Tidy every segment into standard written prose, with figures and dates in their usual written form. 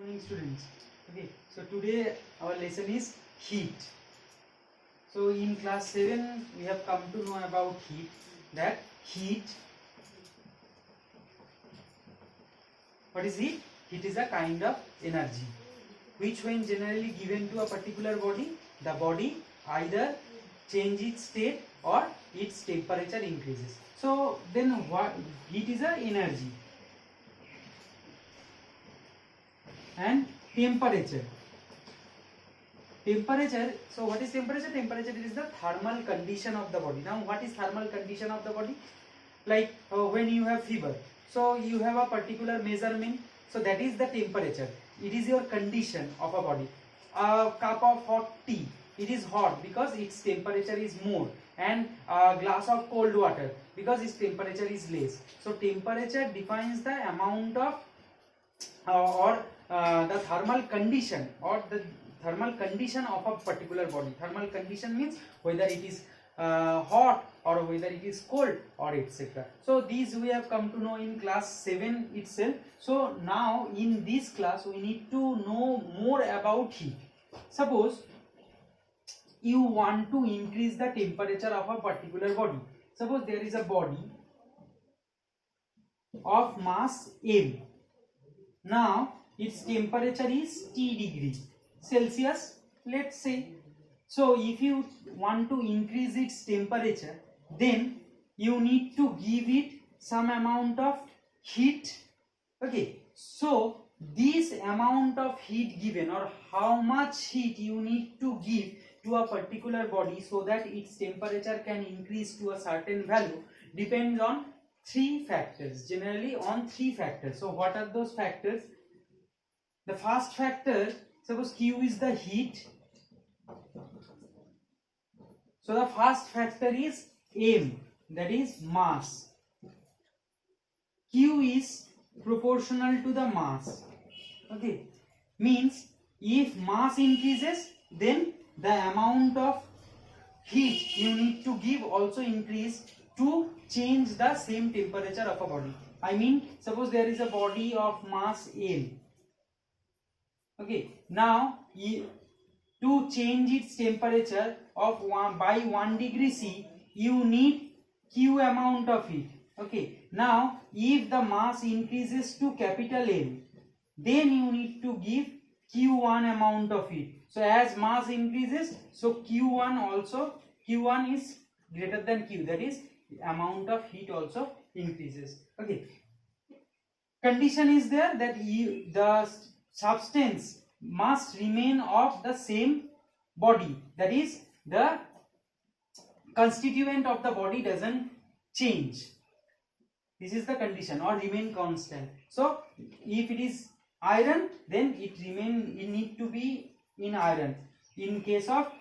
Morning students. Okay, so today our lesson is heat. So in class 7 we have come to know about heat, that heat, what is heat? Heat is a kind of energy which when generally given to a particular body, the body either change its state or its temperature increases. So then what heat is a energy. And temperature, so what is temperature? Temperature is the thermal condition of the body. Now what is thermal condition of the body? Like when you have fever, so you have a particular measurement, so that is the temperature. It is your condition of a body. A cup of hot tea, it is hot because its temperature is more, and a glass of cold water because its temperature is less. So temperature defines the amount of the thermal condition or the thermal condition of a particular body. Thermal condition means whether it is hot or whether it is cold or etc. So these we have come to know in class 7 itself. So now in this class we need to know more about heat. Suppose you want to increase the temperature of a particular body. Suppose there is a body of mass m. Now its temperature is T degree Celsius, let's say. So if you want to increase its temperature, then you need to give it some amount of heat. Okay, so this amount of heat given, or how much heat you need to give to a particular body so that its temperature can increase to a certain value, depends on three factors, generally on three factors. So what are those factors? The first factor, suppose Q is the heat. So the first factor is M, that is mass. Q is proportional to the mass. Okay, means if mass increases, then the amount of heat you need to give also increase to change the same temperature of a body. I mean, suppose there is a body of mass M. Okay, now to change its temperature of by 1 degree C, you need Q amount of heat. Okay, now if the mass increases to capital M, then you need to give Q1 amount of heat. So as mass increases, so Q1 is greater than Q, that is amount of heat also increases. Okay, condition is there that the substance must remain of the same body, that is the constituent of the body doesn't change. This is the condition, or remain constant. So if it is iron, then it need to be in iron. In case of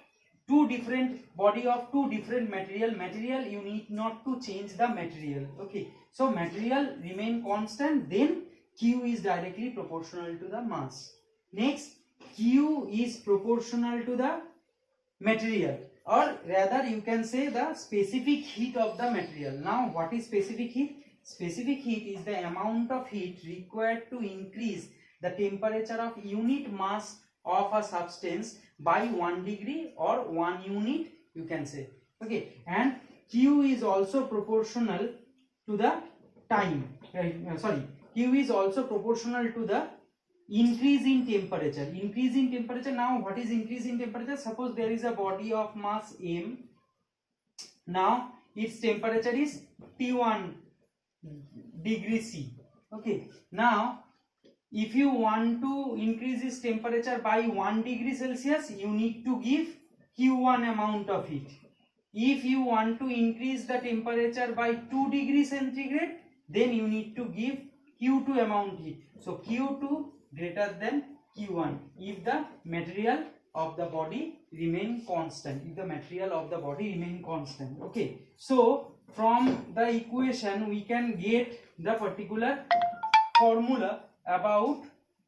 two different body of two different material, you need not to change the material. Okay, so material remain constant, then Q is directly proportional to the mass. Next, Q is proportional to the material, or rather you can say the specific heat of the material. Now what is specific heat? Specific heat is the amount of heat required to increase the temperature of unit mass of a substance by 1 degree or 1 unit, you can say. Okay, and Q is also proportional to the time. Q is also proportional to the increase in temperature. Increase in temperature. Now what is increase in temperature? Suppose there is a body of mass M. Now its temperature is T1 degree C. Okay, now if you want to increase its temperature by 1 degree Celsius, you need to give Q1 amount of heat. If you want to increase the temperature by 2 degrees centigrade, then you need to give Q2 amount heat. So Q2 greater than Q1 if the material of the body remain constant. Okay, so from the equation we can get the particular formula about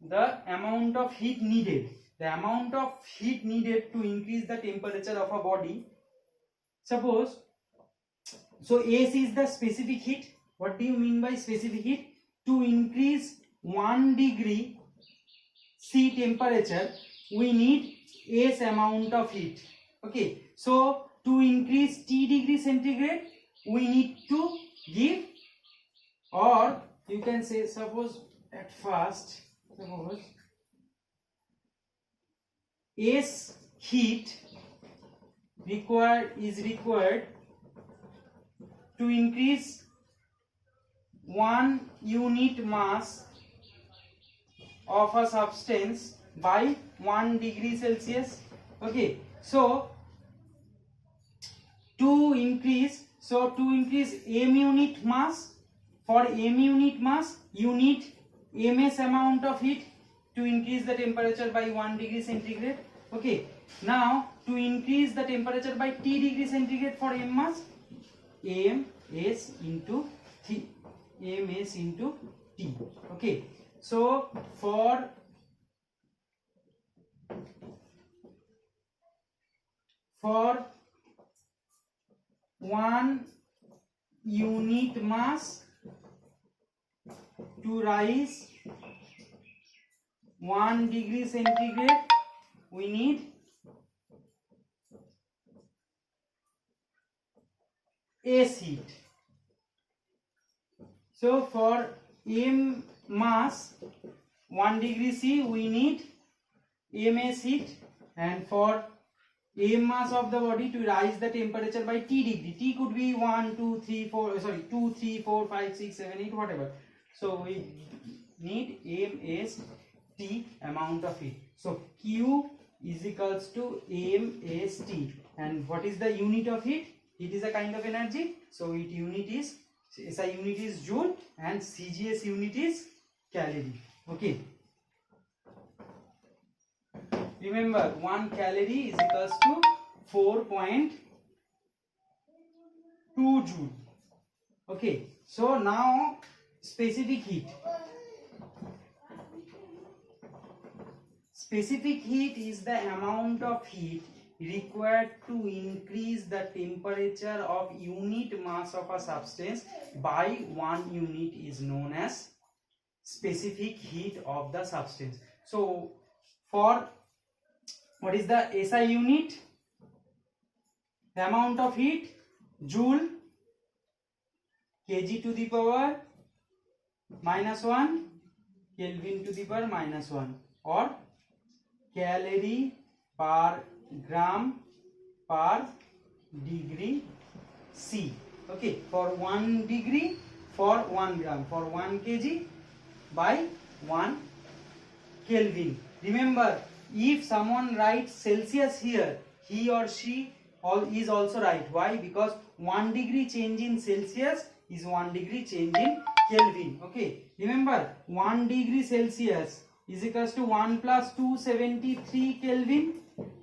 the amount of heat needed. The amount of heat needed to increase the temperature of a body. Suppose, so S is the specific heat. What do you mean by specific heat? To increase 1 degree C temperature, we need S amount of heat. Okay, so to increase T degree centigrade, we need to give, or you can say, suppose at first, suppose S heat is required to increase 1 unit mass of a substance by 1 degree Celsius. Okay, so to increase m unit mass, for m unit mass you need ms amount of heat to increase the temperature by 1 degree centigrade. Okay, now to increase the temperature by T degree centigrade for m mass, ms into T. Okay, so for for 1 unit mass to rise 1 degree centigrade, we need S heat. So for m mass 1 degree C, we need ms heat, and for m mass of the body to rise the temperature by T degree. T could be 1, 2, 3, 4, 2, 3, 4, 5, 6, 7, 8, whatever. So we need ms T amount of heat. So Q is equals to ms T. And what is the unit of heat? Heat is a kind of energy. So its unit is, SI unit is joule and CGS unit is calorie. Okay. Remember, 1 calorie is equals to 4.2 joule. Okay, so now specific heat. Specific heat is the amount of heat required to increase the temperature of unit mass of a substance by 1 unit is known as specific heat of the substance. So for what is the SI unit? The amount of heat, joule, kg to the power -1, Kelvin to the power -1, or calorie per gram per degree C. Okay, for 1 degree, for 1 gram, for 1 kg by 1 Kelvin. Remember, if someone writes Celsius here, he or she is also right. Why? Because 1 degree change in Celsius is 1 degree change in Kelvin. Okay, remember 1 degree Celsius is equals to 1 plus 273 Kelvin.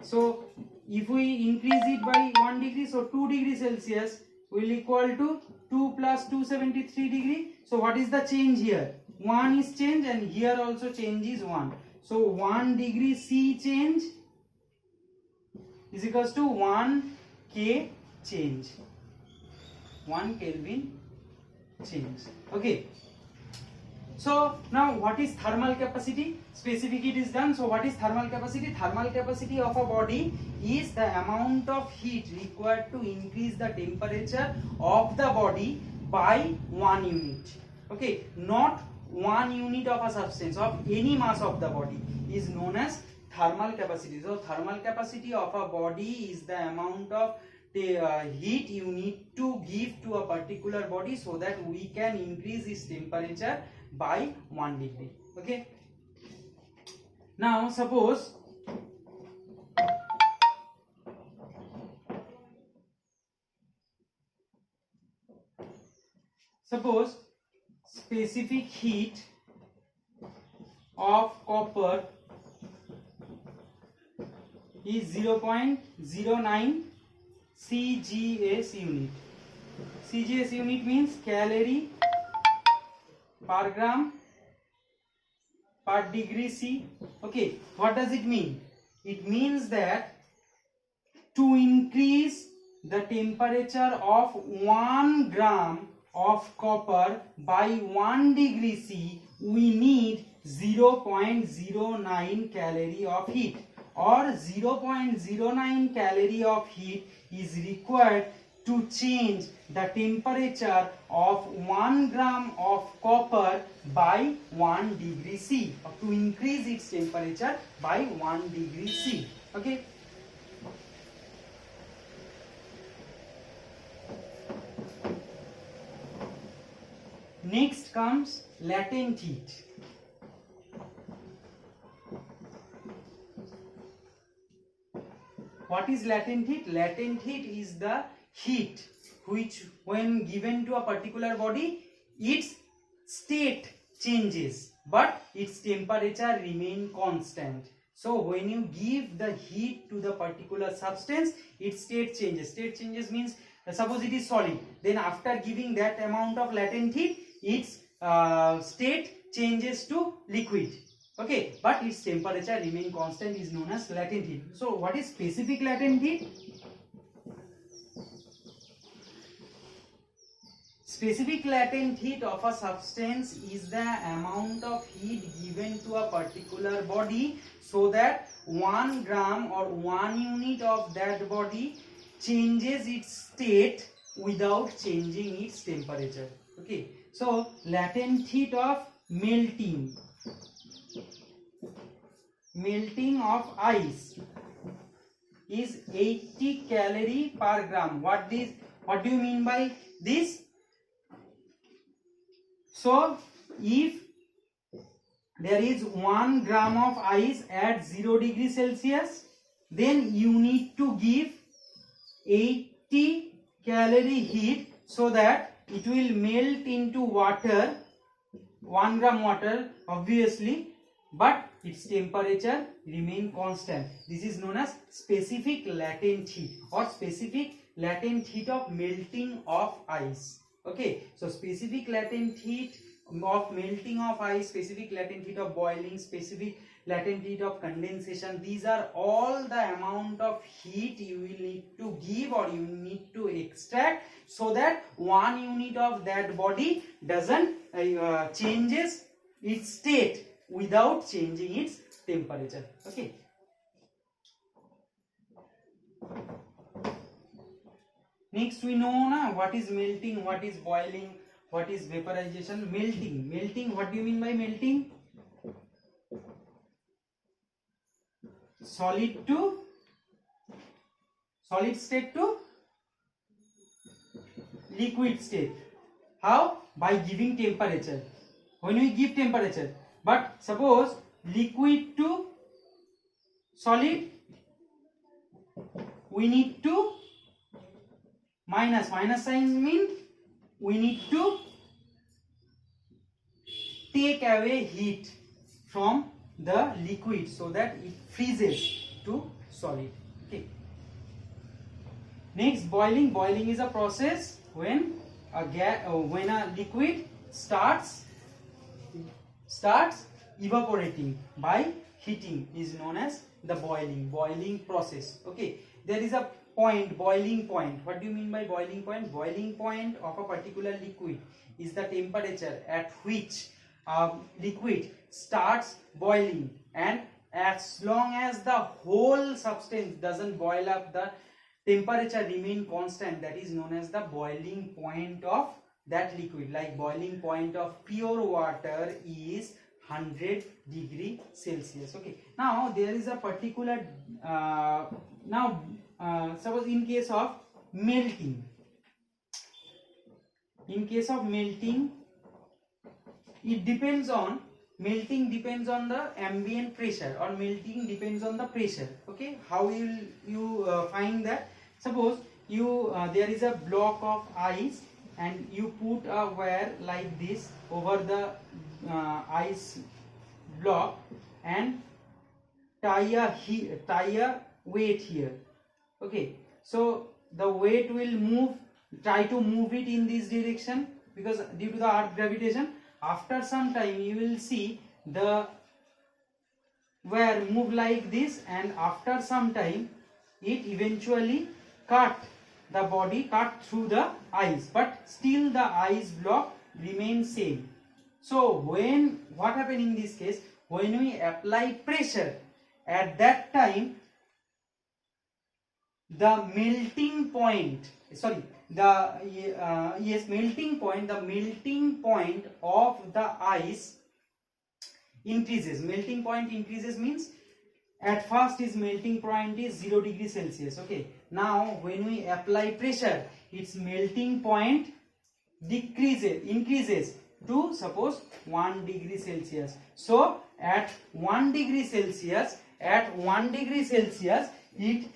So if we increase it by 1 degree, so 2 degree Celsius will equal to 2 plus 273 degree. So what is the change here? 1 is change, and here also change is 1. So 1 degree C change is equals to 1 K change, 1 Kelvin change. Okay. So now what is thermal capacity? Specific heat is done. So what is thermal capacity? Thermal capacity of a body is the amount of heat required to increase the temperature of the body by 1 unit. Okay, not 1 unit of a substance, of any mass of the body, is known as thermal capacity. So thermal capacity of a body is the amount of heat you need to give to a particular body so that we can increase its temperature by 1 degree. Okay, now suppose specific heat of copper is 0.09 CGS unit. CGS unit means calorie per gram per degree C. Okay, what does it mean? It means that to increase the temperature of 1 gram of copper by 1 degree C, we need 0.09 calorie of heat, or 0.09 calorie of heat is required to change the temperature of 1 gram of copper by 1 degree C, or to increase its temperature by 1 degree C. Okay. Next comes latent heat. What is latent heat? Latent heat is the heat which, when given to a particular body, its state changes but its temperature remain constant. So when you give the heat to the particular substance, its state changes. State changes means, suppose it is solid, then after giving that amount of latent heat, its state changes to liquid. Okay, but its temperature remain constant is known as latent heat. So what is specific latent heat? Specific latent heat of a substance is the amount of heat given to a particular body so that 1 gram or 1 unit of that body changes its state without changing its temperature. Okay, so latent heat of melting of ice is 80 calorie per gram. What do you mean by this? So if there is 1 gram of ice at 0 degree Celsius, then you need to give 80 calorie heat so that it will melt into water, 1 gram water obviously, but its temperature remain constant. This is known as specific latent heat, or specific latent heat of melting of ice. Okay, so specific latent heat of melting of ice, specific latent heat of boiling, specific latent heat of condensation, these are all the amount of heat you will need to give or you need to extract so that 1 unit of that body doesn't changes its state without changing its temperature. Okay. Next we know na what is melting, what is boiling, what is vaporization. Melting, what do you mean by melting? Solid state to liquid state. How? By giving temperature. When we give temperature, but suppose liquid to solid, we need to minus sign mean we need to take away heat from the liquid so that it freezes to solid. Okay. Next, boiling. Boiling is a process when a liquid starts evaporating by heating, is known as the boiling process. Okay, there is a point, boiling point. What do you mean by boiling point? Boiling point of a particular liquid is the temperature at which liquid starts boiling, and as long as the whole substance doesn't boil up, the temperature remain constant. That is known as the boiling point of that liquid. Like boiling point of pure water is 100 degree Celsius. Okay, now there is a particular suppose in case of melting, it depends on, melting depends on the ambient pressure, or melting depends on the pressure. Okay, how will you find that? Suppose you there is a block of ice and you put a wire like this over the ice block and tie a weight here. Okay, so the weight will move, try to move it in this direction because due to the earth gravitation. After some time you will see the wire move like this, and after some time it eventually cut through the ice, but still the ice block remains same. So when what happened in this case, when we apply pressure, at that time the melting point, sorry, the melting point, the melting point of the ice increases. Melting point increases means at first its melting point is 0 degree Celsius. Okay, now when we apply pressure, its melting point increases to suppose 1 degree Celsius. So at 1 degree Celsius, it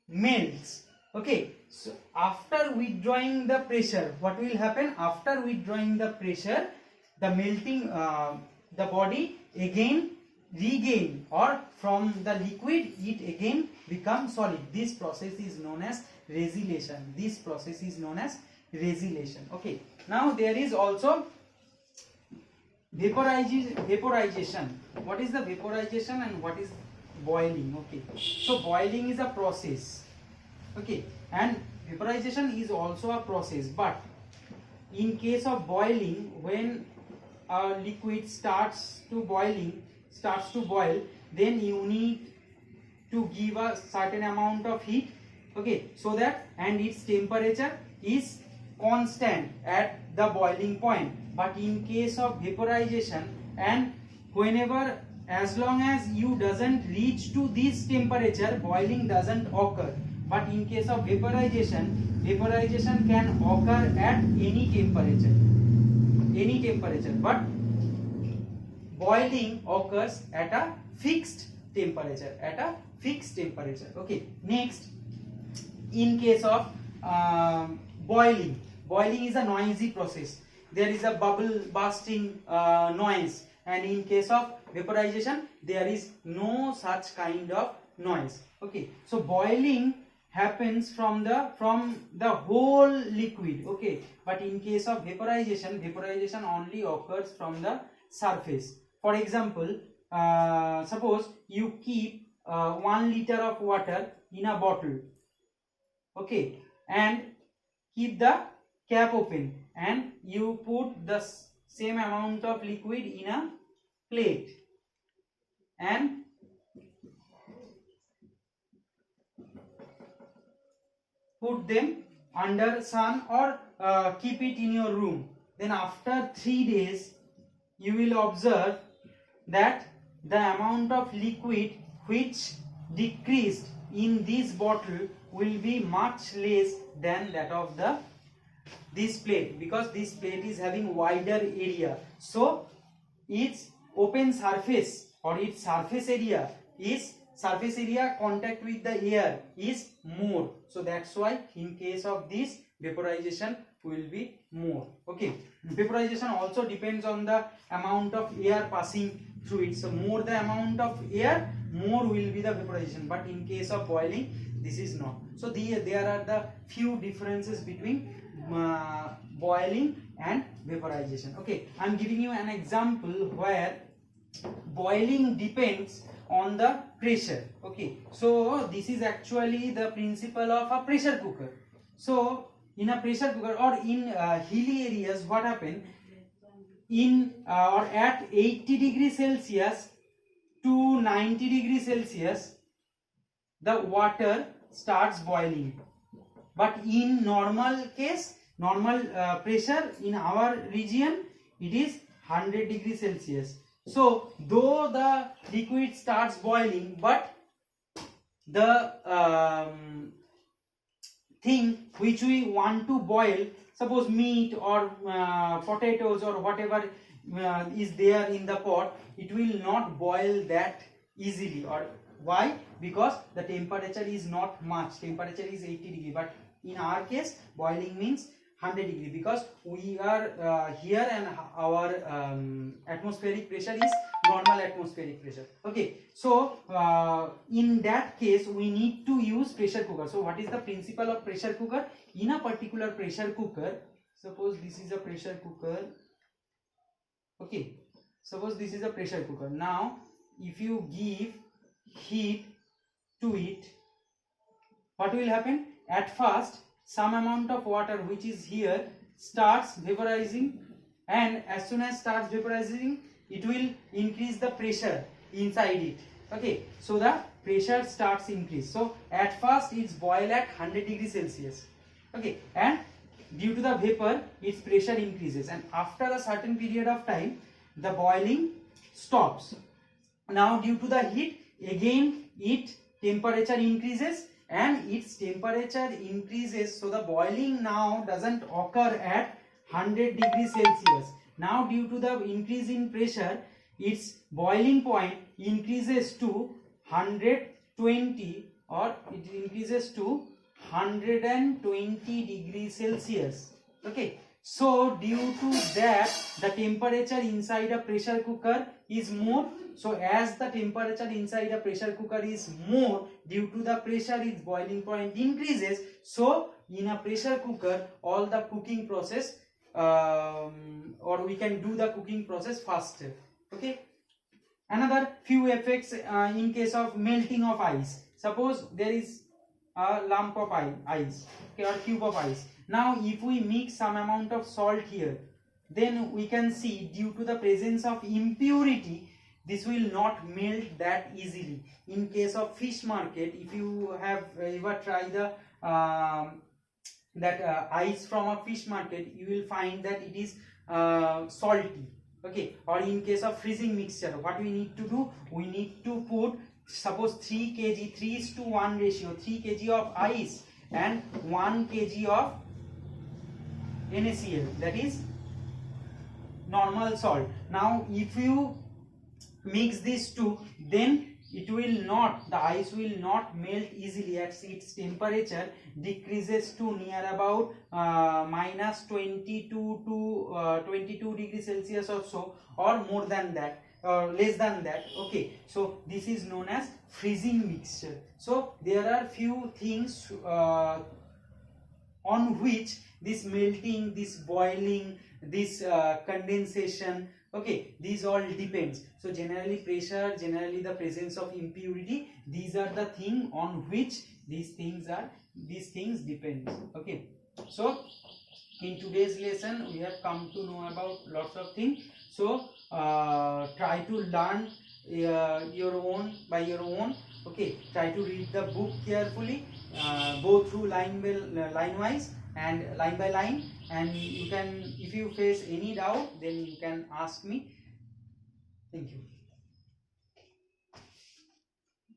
melts. Okay, so after withdrawing the pressure, what will happen? After withdrawing the pressure, the melting the body again regain, or from the liquid it again becomes solid. This process is known as resiliation. This process is known as resiliation. Okay, now there is also vaporization. What is the vaporization and what is boiling? Okay, so boiling is a process, okay, and vaporization is also a process. But in case of boiling, when a liquid starts to boil, then you need to give a certain amount of heat, okay, so that, and its temperature is constant at the boiling point. But in case of vaporization, and whenever, as long as you doesn't reach to this temperature, boiling doesn't occur. But in case of vaporization can occur at any temperature, but boiling occurs at a fixed temperature, okay. Next, in case of boiling is a noisy process. There is a bubble bursting noise, and in case of vaporization there is no such kind of noise. Okay, so boiling happens from the whole liquid. Okay, but in case of vaporization only occurs from the surface. For example, suppose you keep 1 liter of water in a bottle, okay, and keep the cap open, and you put the same amount of liquid in a plate and put them under sun, or keep it in your room. Then after 3 days you will observe that the amount of liquid which decreased in this bottle will be much less than that of this plate, because this plate is having wider area, so its open surface, or its surface area contact with the air is more. So that's why in case of this, vaporization will be more. Okay, vaporization also depends on the amount of air passing through it. So more the amount of air, more will be the vaporization. But in case of boiling, this is not. So there are the few differences between boiling and vaporization. Okay, I am giving you an example where boiling depends on the pressure. Okay, so this is actually the principle of a pressure cooker. So in a pressure cooker, or in hilly areas, what happen, in or at 80 degrees Celsius to 90 degrees Celsius, the water starts boiling. But in normal case, pressure in our region, it is 100 degrees Celsius. So though the liquid starts boiling, but the thing which we want to boil, suppose meat or potatoes or whatever is there in the pot, it will not boil that easily. Or why? Because the temperature is not much, temperature is 80 degree. But in our case, boiling means 100 degree, because we are here and our atmospheric pressure is normal atmospheric pressure. Okay, so in that case we need to use pressure cooker. So what is the principle of pressure cooker? In a particular pressure cooker, suppose this is a pressure cooker. Okay, suppose this is a pressure cooker. Now if you give heat to it, what will happen? At first some amount of water which is here starts vaporizing, and as soon as starts vaporizing, it will increase the pressure inside it. Okay, so the pressure starts increase. So at first it's boil at 100 degrees Celsius. Okay, and due to the vapor its pressure increases, and after a certain period of time the boiling stops. Now due to the heat again its temperature increases, and its temperature increases, so the boiling now doesn't occur at 100 degrees Celsius. Now due to the increase in pressure its boiling point increases to 120, or it increases to 120 degrees Celsius. Okay, so due to that the temperature inside a pressure cooker is more. So as the temperature inside a pressure cooker is more, due to the pressure its boiling point increases. So in a pressure cooker all the cooking process or we can do the cooking process faster. Okay, another few effects in case of melting of ice. Suppose there is a lump of ice, okay, or cube of ice. Now if we mix some amount of salt here, then we can see due to the presence of impurity this will not melt that easily. In case of fish market, if you have ever tried the ice from a fish market, you will find that it is salty. Okay, or in case of freezing mixture, what we need to do, we need to put suppose 3 kg, 3:1 ratio, 3 kg of ice and 1 kg of NaCl, that is normal salt. Now if you mix these two, then it will not, the ice will not melt easily at its temperature decreases to near about minus 22 to 22 degrees Celsius or so, or more than that, or less than that. Okay, so this is known as freezing mixture. So there are few things on which this melting, this boiling, this condensation, okay, these all depends. So generally pressure, generally the presence of impurity, these are the thing on which these things depend. Okay, so in today's lesson we have come to know about lots of things. So try to learn your own by your own. Okay, try to read the book carefully, go through line wise and line by line, and you can, if you face any doubt, then you can ask me. Thank you.